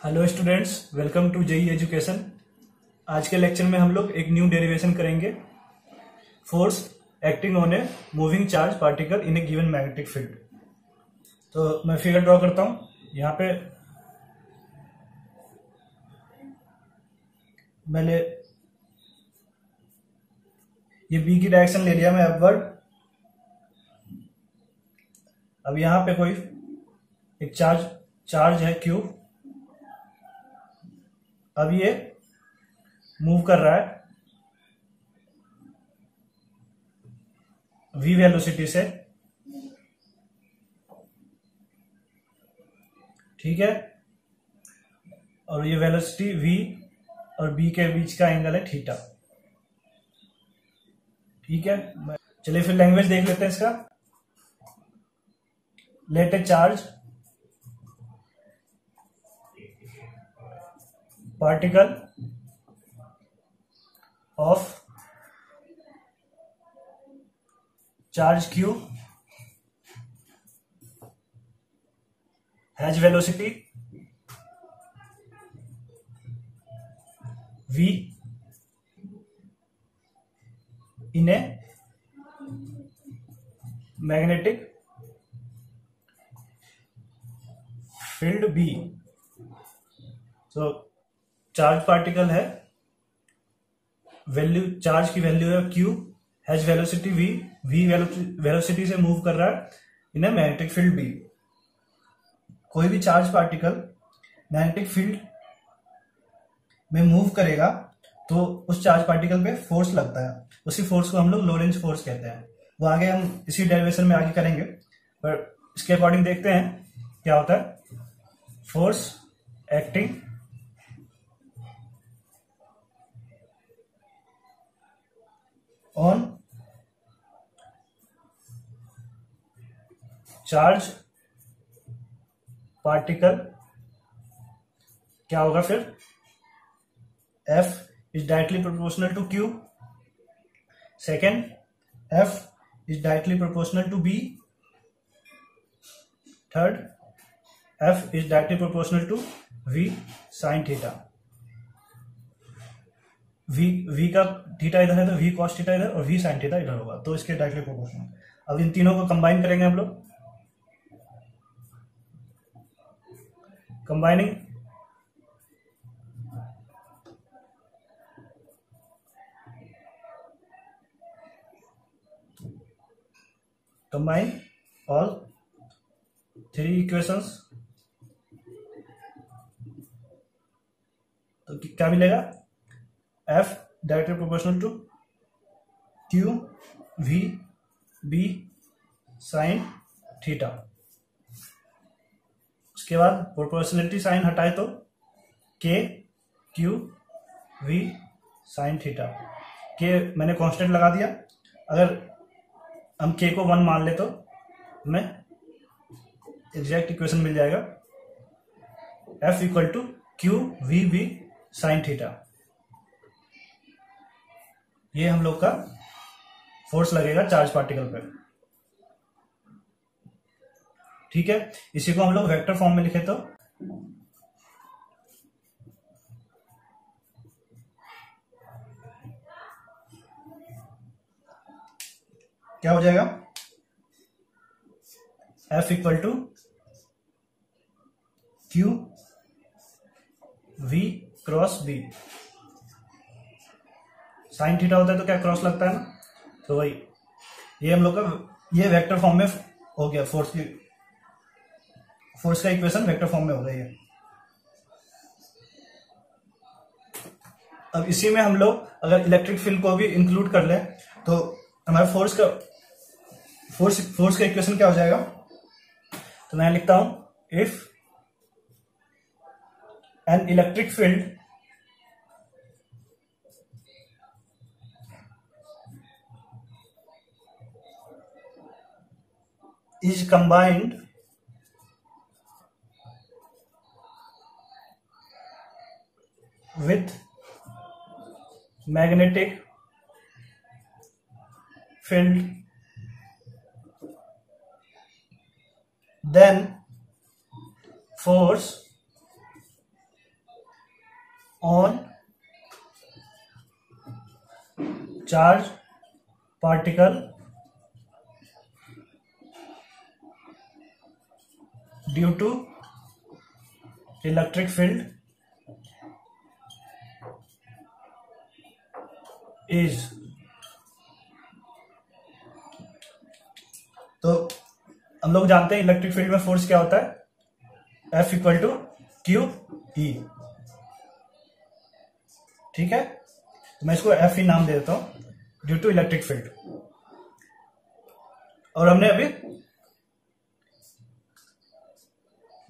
Hello students, welcome to JE education. आज के lecture में हम लोग एक न्यू डेरिवेशन करेंगे, force acting on a moving charge particle in a given magnetic field. तो मैं फिगर ड्रॉ करता हूं। यहाँ पे मैंने ये बी की डायरेक्शन ले लिया मैं अपवर्ड। अब यहाँ पे कोई एक चार्ज है क्यू। अब ये मूव कर रहा है v वेलोसिटी से, ठीक है। और ये वेलोसिटी v और b के बीच का एंगल है थीटा, ठीक है। चलिए फिर लैंग्वेज देख लेते हैं इसका। Let a charge particle of charge q has velocity v in a magnetic field B। तो चार्ज पार्टिकल है, वैल्यू चार्ज की वैल्यू है q, has velocity v, velocity से मूव कर रहा है in a magnetic field B। कोई भी चार्ज पार्टिकल मैग्नेटिक फील्ड में मूव करेगा तो उस चार्ज पार्टिकल पे फोर्स लगता है। उसी फोर्स को हम लोग लोरेंज फोर्स कहते हैं। वो आगे हम इसी डेरिवेशन में आगे करेंगे, पर इसके अकॉर्डिंग देखते हैं क्या होता है। Force acting on charge particle क्या होगा फिर। F is directly proportional to Q. Second, F is directly proportional to B. Third, F is directly proportional to V sin theta. V का थीटा इधर है तो V cos थीटा इधर और V sin theta इधर होगा, तो इसके डायरेक्टली प्रोपोर्शनल। अब इन तीनों को कंबाइन करेंगे हम लोग। Combining combine all three equations, तो क्या मिलेगा। F directly proportional to Q V B sine theta. उसके बाद प्रोपोर्शनलिटी साइन हटाए तो K Q V sine theta. K मैंने कांस्टेंट लगा दिया। अगर हम K को 1 मान ले तो हमें एग्जैक्ट इक्वेशन मिल जाएगा। F equal to Q V B sine theta. ये हम लोग का फोर्स लगेगा चार्ज पार्टिकल पर, ठीक है। इसी को हम लोग वेक्टर फॉर्म में लिखे तो क्या हो जाएगा। F equal to Q V cross B। Sine theta होता है तो क्या क्रॉस लगता है ना, तो वही ये हम लोग का ये वेक्टर फॉर्म में हो गया। फोर्स का इक्वेशन वेक्टर फॉर्म में हो गया ये। अब इसी में हम लोग अगर इलेक्ट्रिक फील्ड को भी इंक्लूड कर लें तो हमारा फोर्स का इक्वेशन क्या हो जाएगा। तो मैं लिखता हूं, if an electric field is combined with magnetic field, then force on charge particle due to electric field is. तो हम लोग जानते हैं इलेक्ट्रिक फील्ड में फोर्स क्या होता है, F equal to Q E. ठीक है, तो मैं इसको F ही नाम दे देता हूं ड्यू टू इलेक्ट्रिक फील्ड। और हमने अभी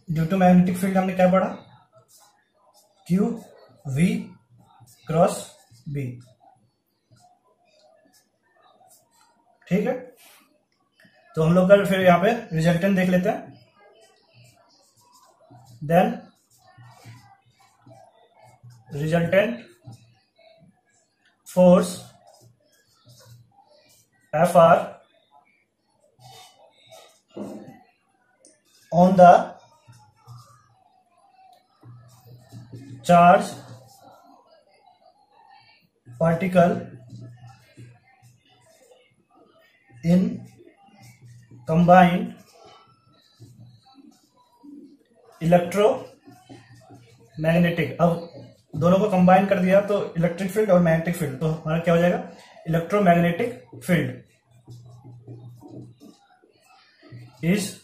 ड्यू टू मैग्नेटिक फील्ड हमने क्या पढ़ा, क्यू वी क्रॉस बी। ठीक है, तो हम लोग का फिर यहां पे रिजल्टेंट देख लेते हैं। Then resultant force F R on the charge particle in combined electromagnetic. अब दोनों को कंबाइन कर दिया तो इलेक्ट्रिक फील्ड और मैग्नेटिक फील्ड, तो हमारा क्या हो जाएगा, इलेक्ट्रोमैग्नेटिक फील्ड इज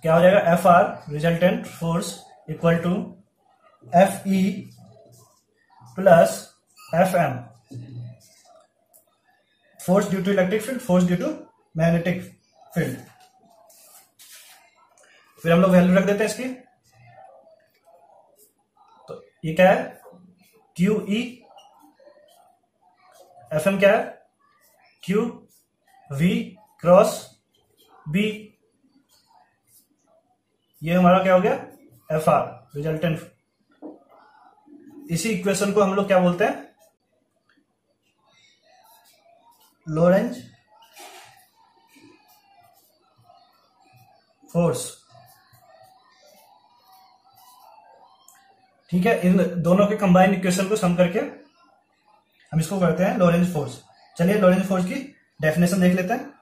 क्या हो जाएगा, F R resultant force equal to F E plus F M. Force due to electric field, force due to magnetic field. फिर हम लोग वैल्यू रख देते हैं इसकी। तो ये क्या है, क्यू ई, एफ एम क्या है, क्यू वी क्रॉस बी। ये हमारा क्या हो गया, एफ आर रिजल्टेंट। इसी इक्वेशन को हम लोग क्या बोलते हैं, लोरेंज फोर्स। ठीक है, इन दोनों के कंबाइंड इक्वेशन को सम करके हम इसको करते हैं लोरेंज फोर्स। चलिए लोरेंज फोर्स की डेफिनेशन देख लेते हैं,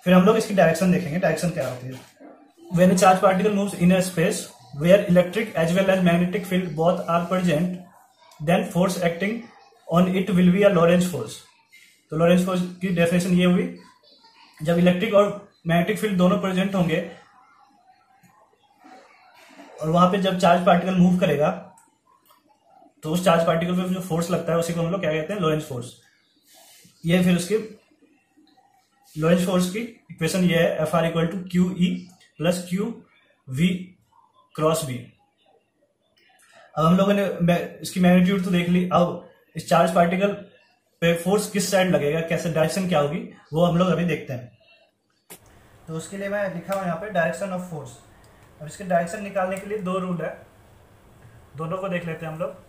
फिर हम लोग इसकी डायरेक्शन देखेंगे, डायरेक्शन क्या होती है। When a charged particle moves in a space where electric as well as magnetic field both are present, then force acting on it will be a Lorentz force। तो लॉरेंज फोर्स की definition ये हुई, जब electric और magnetic field दोनों present होंगे और वहां पे जब चार्ज पार्टिकल मूव करेगा तो उस चार्ज पार्टिकल पे जो फोर्स लगता है उसी को हम लोग क्या कहते हैं, लॉरेंज फोर्स। ये फिर उसकी लॉरेंज फोर्स की इक्वेशन ये है, F R equal to Q E plus Q V cross B. अब हम लोगों ने इसकी मैग्नीट्यूड तो देख ली, अब इस चार्ज पार्टिकल पे फोर्स किस साइड लगेगा, कैसे डायरेक्शन क्या होगी, वो हम लोग अभी देखते हैं। तो उसके लिए मैं लिखा हूं यहाँ पे डायरेक्शन ऑफ फोर्स। अब इसके डायरेक्शन निकालने के लिए दो रूल है, दोनों को देख लेते हैं हम लोग।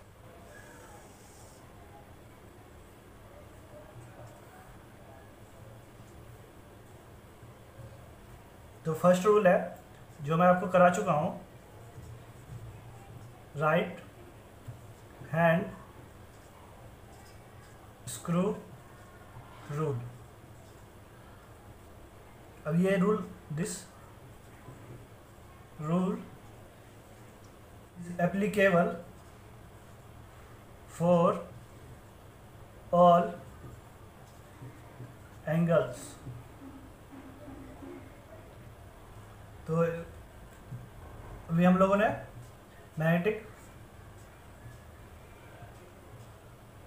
तो फर्स्ट रूल है जो मैं आपको करा चुका हूं, राइट हैंड स्क्रू रूल। अब ये rule, this rule is applicable for all angles. तो अभी हम लोगों ने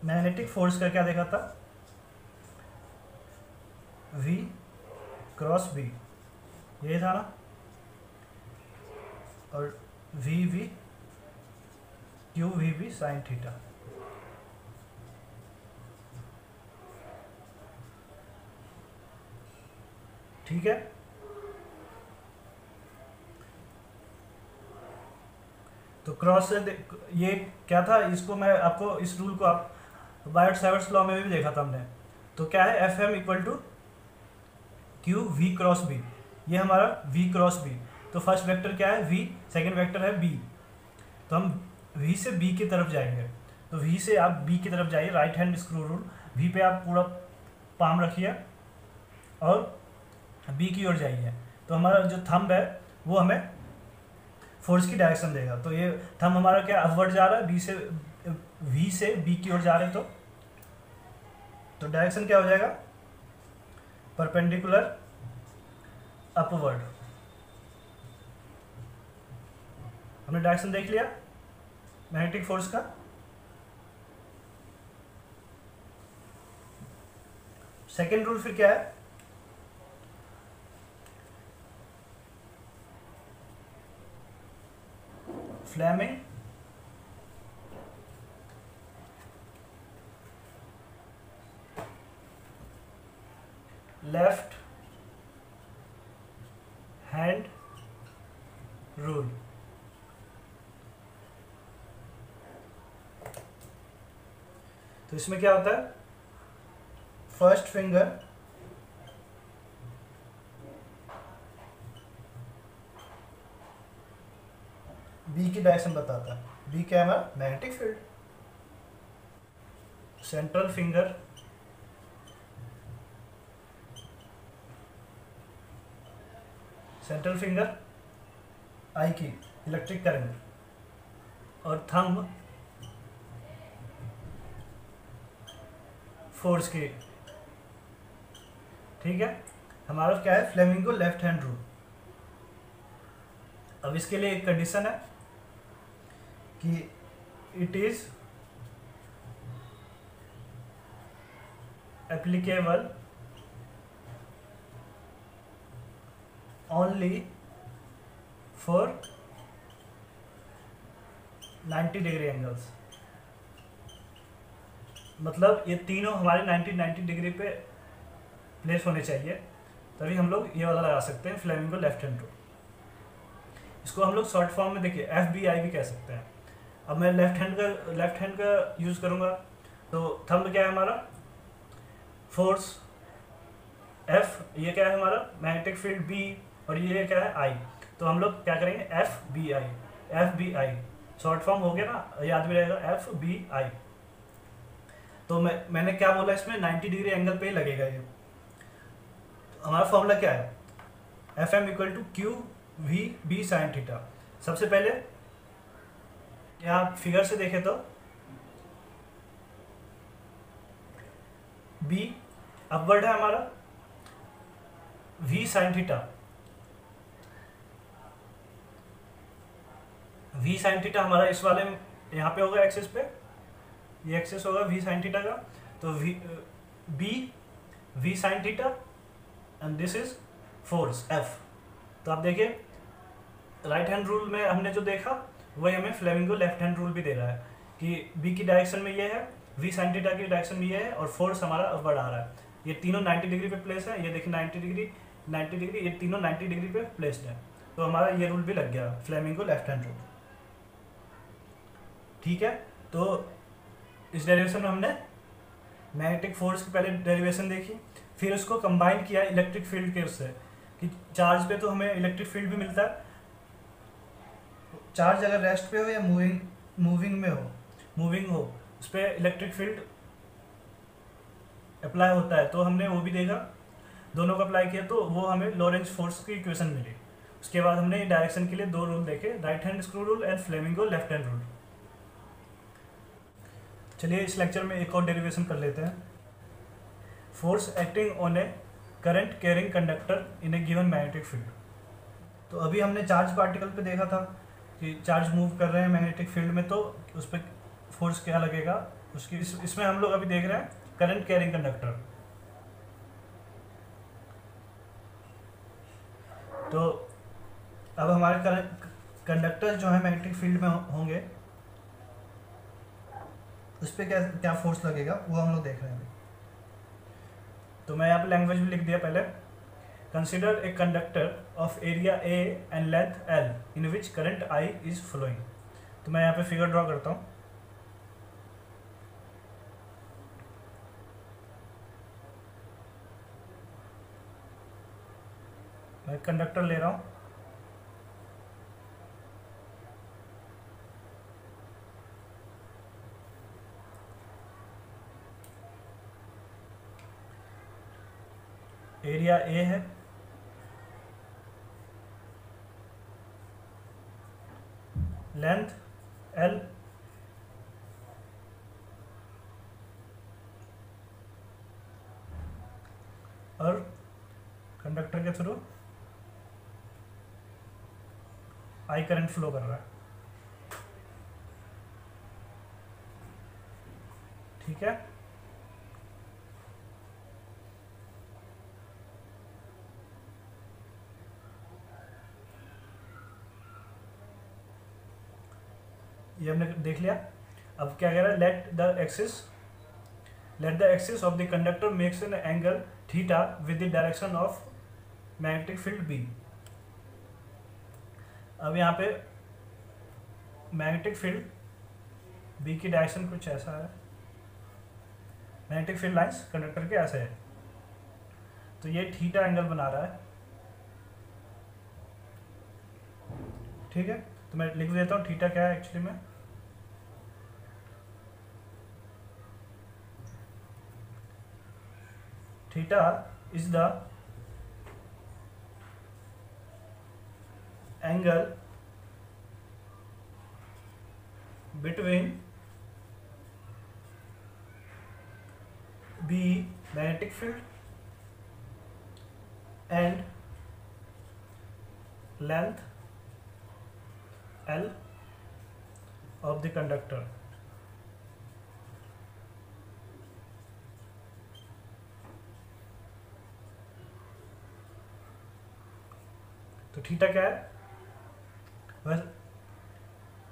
मैग्नेटिक फोर्स का क्या देखा था, V क्रॉस B, ये था ना, और VV Q VB sine theta. ठीक है, तो क्रॉस से ये क्या था, इसको मैं आपको इस रूल को आप बायोट-सैवर्ट्स लॉ में भी देखा था हमने। तो क्या है, F M equal to Q V cross B. ये हमारा वी क्रॉस बी, तो फर्स्ट वेक्टर क्या है, वी, सेकंड वेक्टर है बी। तो हम वी से बी की तरफ जाएंगे, तो वी से आप बी की तरफ जाइए, right hand screw rule, V पे आप पूरा पाम रखिए और बी की ओर जाइए। तो हमारा जो थंब है वो हमें फोर्स की डायरेक्शन देगा। तो ये थंब हमारा क्या अपवर्ड जा रहा है, वी से बी की ओर जा रहे हैं, तो डायरेक्शन क्या हो जाएगा, परपेंडिकुलर अपवर्ड। हमने डायरेक्शन देख लिया मैग्नेटिक फोर्स का। सेकेंड रूल फिर क्या है, फ्लेमिंग लेफ्ट हैंड रूल। तो इसमें क्या होता है, फर्स्ट फिंगर बी की डायरेक्शन बताता है, बी क्या है हमारा magnetic field. Central finger I की इलेक्ट्रिक करंट और थंब फोर्स की। ठीक है, हमारा क्या है, फ्लेमिंगो लेफ्ट हैंड रूल। अब इसके लिए एक कंडीशन है कि it is applicable only for 90 degree angles. मतलब ये तीनों हमारे 90 डिग्री पे प्लेस होने चाहिए, तभी हम लोग ये वाला लगा सकते हैं फ्लेमिंगो लेफ्ट हैंड रूल। इसको हम लोग शॉर्ट फॉर्म में देखिए FBI भी कह सकते हैं। अब मैं लेफ्ट हैंड का यूज करूंगा, तो थंब क्या है हमारा, फोर्स F, ये क्या है हमारा मैग्नेटिक फील्ड B, और ये क्या है I। तो हम लोग क्या करेंगे, FBI शॉर्ट फॉर्म हो गया ना, याद भी रहेगा FBI। तो मैंने क्या बोला, इसमें 90 डिग्री एंगल पे ही लगेगा ये। तो हमारा फॉर्मूला क्या है, FM equal to Q V B sine theta. सबसे पहले यहाँ फिगर से देखें तो B अपवर्ड है हमारा, V साइन थीटा हमारा इस वाले में यहाँ पे होगा एक्सिस पे, ये एक्सिस होगा V साइन थीटा का। तो V sine theta and this is force F। तो आप देखिए राइट हैंड रूल में हमने जो देखा वही हमें फ्लेमिंगो लेफ्ट हैंड रूल भी दे रहा है कि B की डायरेक्शन में ये है, V साइन थीटा की डायरेक्शन में ये है, और फोर्स हमारा अपवर्ड आ रहा है। ये तीनों 90 डिग्री पे प्लेस है, ये देखिए 90 डिग्री, ये तीनों 90 डिग्री पे प्लेस्ड है। तो हमारा ये रूल भी लग गया, फ्लेमिंगो लेफ्ट हैंड रूल। ठीक है, तो इस डेरिवेशन में हमने मैग्नेटिक फोर्स की पहले डेरिवेशन देखी, फिर उसको कंबाइन किया इलेक्ट्रिक फील्ड के उससे, कि चार्ज पे तो हमें इलेक्ट्रिक फील्ड भी मिलता है। चार्ज अगर रेस्ट पे हो या मूविंग हो उस पर इलेक्ट्रिक फील्ड अप्लाई होता है, तो हमने वो भी देखा, दोनों को अप्लाई किया तो वो हमें लॉरेंज फोर्स की इक्वेशन मिली। उसके बाद हमने डायरेक्शन के लिए दो रूल देखे, right hand screw rule and flamingo left hand rule. चलिए इस लेक्चर में एक और डेरिवेशन कर लेते हैं, force acting on A current carrying conductor in a given magnetic field. तो अभी हमने चार्ज पार्टिकल पे देखा था कि चार्ज मूव कर रहे हैं मैग्नेटिक फील्ड में, तो उस पर फोर्स क्या लगेगा उसकी। इसमें हम लोग अभी देख रहे हैं करंट कैरिंग कंडक्टर। तो अब हमारे करंट कंडक्टर जो है मैग्नेटिक फील्ड में होंगे, उस पर क्या क्या फोर्स लगेगा वो हम लोग देख रहे हैं अभी। तो मैं यहाँ पे लैंग्वेज भी लिख दिया पहले, consider a conductor of area A and length L in which current I is flowing. तो मैं यहाँ पे फिगर ड्रॉ करता हूँ। मैं कंडक्टर ले रहा हूँ, एरिया ए है, लेंथ एल, और कंडक्टर के थ्रू आई करंट फ्लो कर रहा है। ठीक है, ये हमने देख लिया। अब क्या कह रहा है, let the axis of the conductor makes an angle theta with the direction of magnetic field B. अब यहाँ पे मैग्नेटिक फील्ड बी की डायरेक्शन कुछ ऐसा है, मैग्नेटिक फील्ड लाइंस कंडक्टर के ऐसे है, तो ये थीटा एंगल बना रहा है। ठीक है, तो मैं लिख देता हूँ थीटा क्या है एक्चुअली में। Theta is the angle between B magnetic field and length L of the conductor। तो थीटा क्या है, बस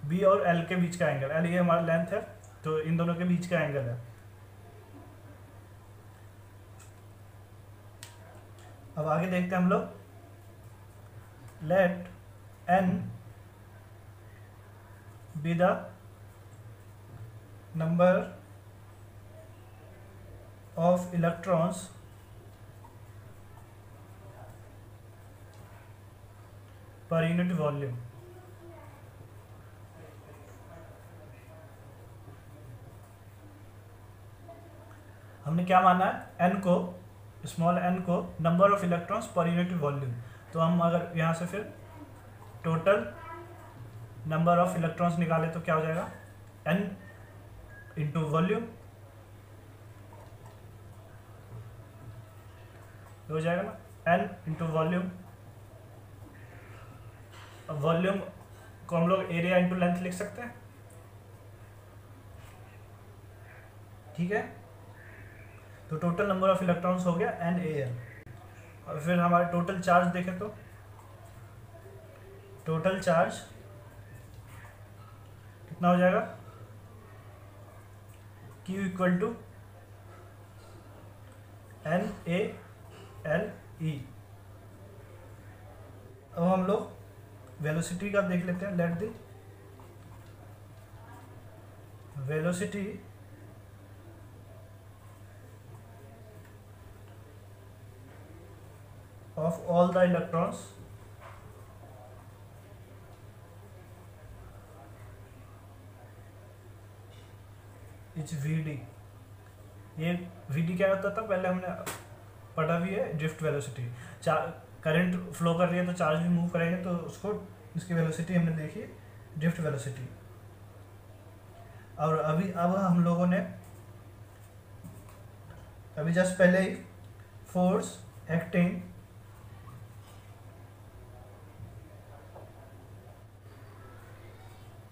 B और L के बीच का एंगल, L ये हमारा लेंथ है, तो इन दोनों के बीच का एंगल है। अब आगे देखते हैं हम लोग, late N be the number of electrons per unit volume। हमने क्या माना है, n को, स्मॉल n को number of electrons per unit volume. तो हम अगर यहाँ से फिर टोटल नंबर ऑफ इलेक्ट्रॉन्स निकाले तो क्या हो जाएगा, n इंटू वॉल्यूम हो जाएगा ना, n इंटू वॉल्यूम। अब वॉल्यूम को हम लोग एरिया इंटू लेंथ लिख सकते हैं। ठीक है, तो टोटल नंबर ऑफ इलेक्ट्रॉन्स हो गया NaL। और फिर हमारे टोटल चार्ज देखें तो टोटल चार्ज कितना हो जाएगा, Q इक्वल टू NaLe। अब हम लोग वेलोसिटी का देख लेते हैं, let the velocity of all the electrons is Vd। ये Vd क्या होता था, पहले हमने पढ़ा भी है, ड्रिफ्ट वेलोसिटी। करंट फ्लो कर रही है तो चार्ज भी मूव करेंगे, तो उसको, इसकी वेलोसिटी हमने देखी, ड्रिफ्ट वेलोसिटी। और अब हम लोगों ने अभी जस्ट पहले ही force acting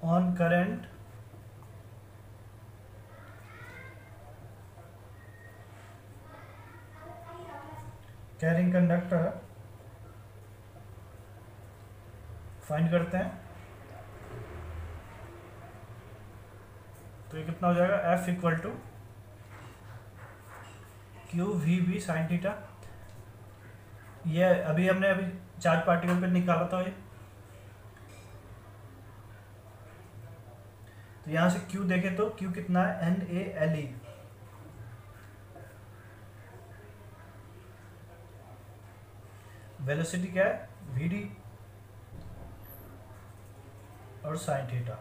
on current carrying conductor find करते हैं। तो ये कितना हो जाएगा, F equal to QVB sine theta. ये अभी हमने चार्ज पार्टिकल पे निकाला था ये, तो यहां से Q देखें तो Q कितना है, NaLe। वेलोसिटी क्या है, Vd और साइन थीटा।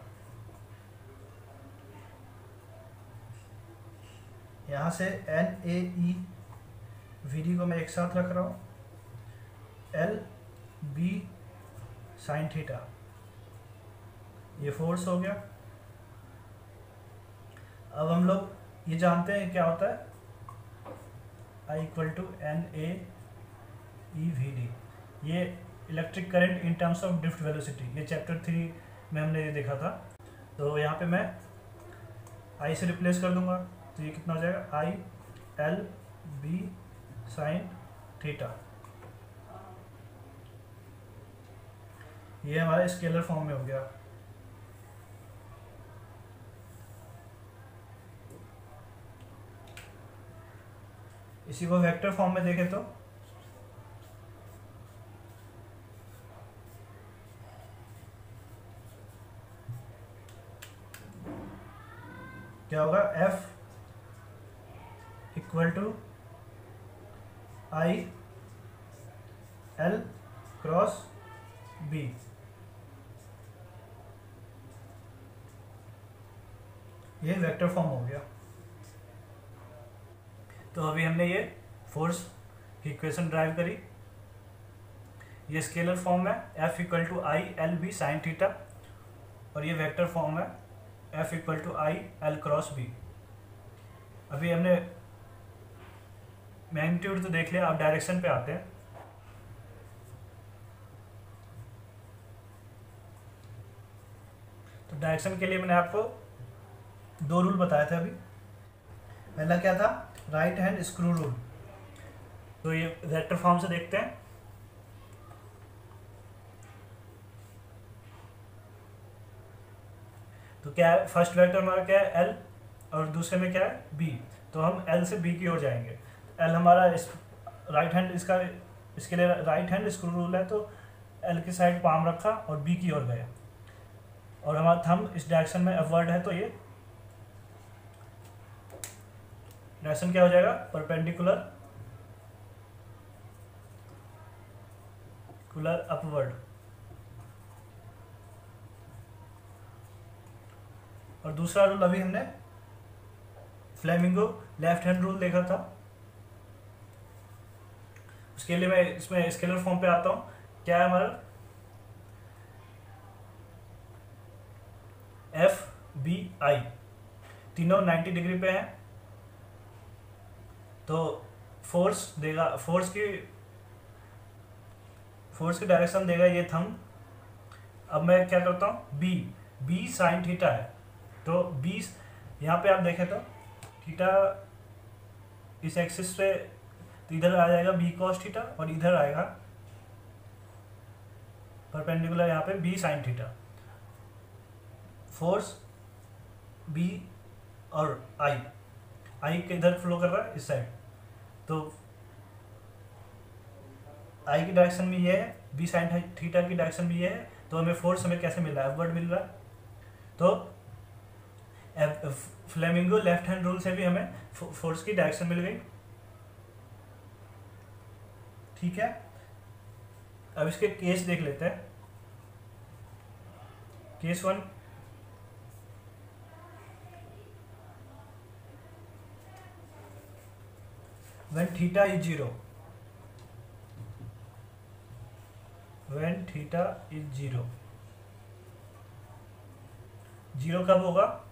यहां से NaE वी डी को मैं एक साथ रख रहा हूँ, एल बी साइन थीटा, ये फोर्स हो गया। अब हम लोग ये जानते हैं क्या होता है, I equal to n A e v d, ये electric current in terms of drift velocity, ये चैप्टर 3 में हमने ये देखा था। तो यहाँ पे मैं आई से रिप्लेस कर दूंगा, तो ये कितना हो जाएगा, I L B sine theta, ये हमारा स्केलर फॉर्म में हो गया। इसी को वेक्टर फॉर्म में देखें तो क्या होगा, F equal to I L cross B. ये वेक्टर फॉर्म हो गया। तो अभी हमने ये फोर्स की इक्वेशन ड्राइव करी, ये स्केलर फॉर्म है, F equal to I L B sine theta, और ये वेक्टर फॉर्म है, F equal to I L cross B. अभी हमने मैग्नीट्यूड तो देख लिया, अब डायरेक्शन पे आते हैं। तो डायरेक्शन के लिए मैंने आपको 2 रूल बताए थे अभी। पहला क्या था, राइट हैंड स्क्रू रूल। तो ये वेक्टर फॉर्म से देखते हैं। तो क्या है, फर्स्ट वेक्टर हमारा क्या है, एल, और दूसरे में क्या है, बी। तो हम एल से बी की ओर जाएंगे। एल हमारा इस राइट हैंड, इसके लिए राइट हैंड स्क्रू रूल है, तो एल की साइड पाम रखा और बी की ओर गया, और हमारा थंब इस डायरेक्शन में अपवर्ड है, तो ये डायरेक्शन क्या हो जाएगा, परपेंडिकुलर अपवर्ड। और दूसरा रूल अभी हमने फ्लेमिंगो लेफ्ट हैंड रूल देखा था। उसके लिए मैं इसमें स्केलर फॉर्म पे आता हूं। क्या है हमारा, एफ बी आई, तीनों 90 डिग्री पे हैं, तो फोर्स देगा, फोर्स की डायरेक्शन देगा ये थंब। अब मैं क्या करता हूँ, बी साइन थीटा है, तो बी यहाँ पे आप देखें तो थीटा इस एक्सिस पे, तो इधर आ जाएगा बी कॉस थीटा, और इधर आएगा परपेंडिकुलर यहाँ पे B sine theta. Force B और आई के इधर फ्लो कर रहा है इस साइड, तो आई की डायरेक्शन में ये है, बी साइन थीटा की डायरेक्शन में ये है, तो हमें फोर्स हमें कैसे मिल रहा है, अपवर्ड मिल रहा है। तो फ्लेमिंगो लेफ्ट हैंड रूल से भी हमें फोर्स की डायरेक्शन मिल गई। ठीक है, अब इसके केस देख लेते हैं। Case 1, when theta is 0, when theta is 0, 0 कब होगा,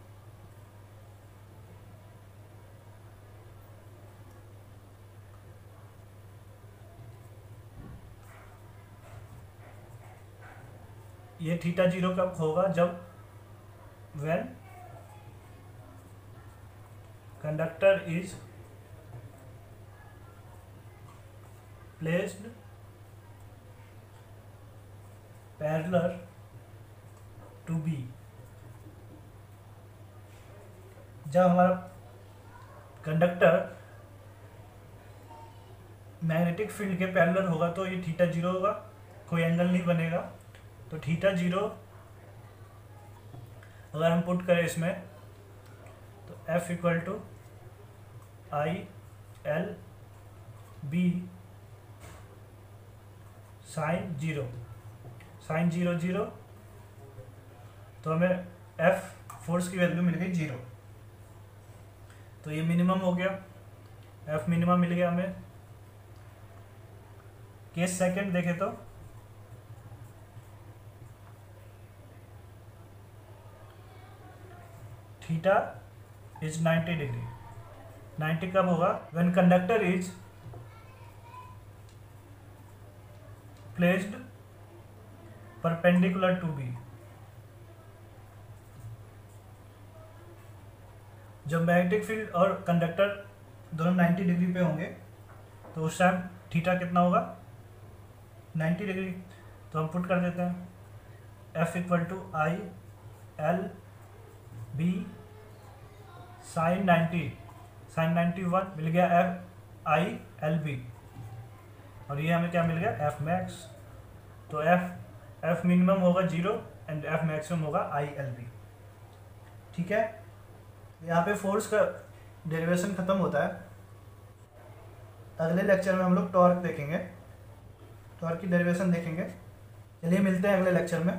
ये थीटा 0 कब होगा, जब when conductor is placed parallel to B, जब हमारा कंडक्टर मैग्नेटिक फील्ड के पैरेलल होगा, तो ये थीटा 0 होगा, कोई एंगल नहीं बनेगा। तो थीटा 0 अगर हम पुट करें इसमें, तो F equal to I L B sine 0 0, तो हमें F फोर्स की वैल्यू मिल गई 0। तो ये मिनिमम हो गया, F मिनिमम मिल गया हमें केस सेकंड देखें तो थीटा इज 90 डिग्री। 90 कब होगा? When conductor is placed perpendicular to B. जब मैग्नेटिक फील्ड और कंडक्टर दोनों 90 डिग्री पे होंगे तो उस टाइम थीटा कितना होगा? 90 डिग्री। तो हम पुट कर देते हैं F equal to I L B sine 91 मिल गया F आई एल बी, और ये हमें क्या मिल गया? F max. तो F मिनिमम होगा 0 एंड F मैक्सिमम होगा आई एल बी। ठीक है, यहाँ पे फोर्स का डेरिवेशन खत्म होता है। अगले लेक्चर में हम लोग टॉर्क देखेंगे, टॉर्क की डेरिवेशन देखेंगे। चलिए मिलते हैं अगले लेक्चर में।